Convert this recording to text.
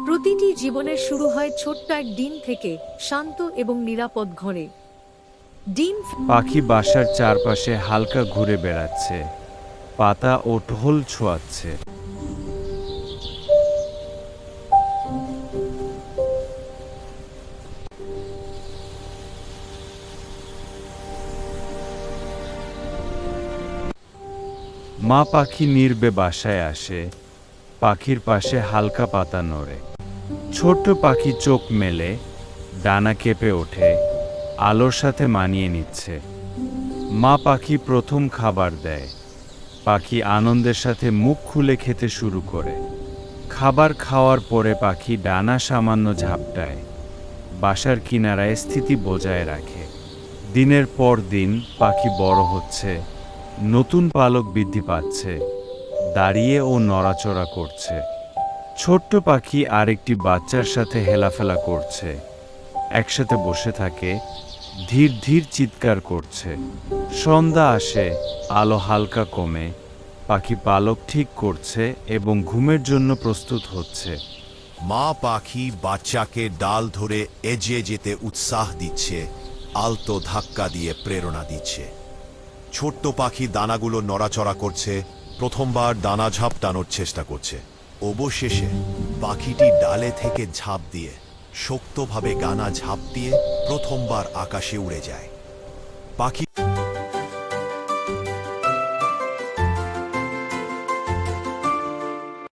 প্রতিটি জীবনের শুরু হয় ছোট্ট এক ডিম থেকে, শান্ত এবং নিরাপদ ঘরে। ডিম পাখি বাসার চারপাশে হালকা ঘুরে বেড়াচ্ছে, পাতা ও ঢোল ছোঁয়াচ্ছে। মা পাখি নির্বে বাসায় আসে, পাখির পাশে হালকা পাতা নড়ে। ছোট্ট পাখি চোখ মেলে, ডানা কেঁপে ওঠে, আলোর সাথে মানিয়ে নিচ্ছে। মা পাখি প্রথম খাবার দেয়, পাখি আনন্দের সাথে মুখ খুলে খেতে শুরু করে। খাবার খাওয়ার পরে পাখি ডানা সামান্য ঝাপটায়, বাসার কিনারায় স্থিতি বজায় রাখে। দিনের পর দিন পাখি বড় হচ্ছে, নতুন পালক বৃদ্ধি পাচ্ছে, দাঁড়িয়ে ও নড়াচড়া করছে। ছোট্ট পাখি আরেকটি বাচ্চার সাথে হেলাফেলা করছে, একসাথে বসে থাকে, ধীর ধীর চিৎকার করছে। সন্ধ্যা আসে, আলো হালকা কমে, পাখি পালক ঠিক করছে এবং ঘুমের জন্য প্রস্তুত হচ্ছে। মা পাখি বাচ্চাকে ডাল ধরে এগিয়ে যেতে উৎসাহ দিচ্ছে, আলতো ধাক্কা দিয়ে প্রেরণা দিচ্ছে। ছোট্ট পাখি দানাগুলো নড়াচড়া করছে, প্রথমবার দানা ঝাপটানোর চেষ্টা করছে। অবশেষে পাখিটি ডালে থেকে ঝাঁপ দিয়ে, শক্তভাবে গানা ঝাঁপ দিয়ে প্রথমবার আকাশে উড়ে যায়। পাখি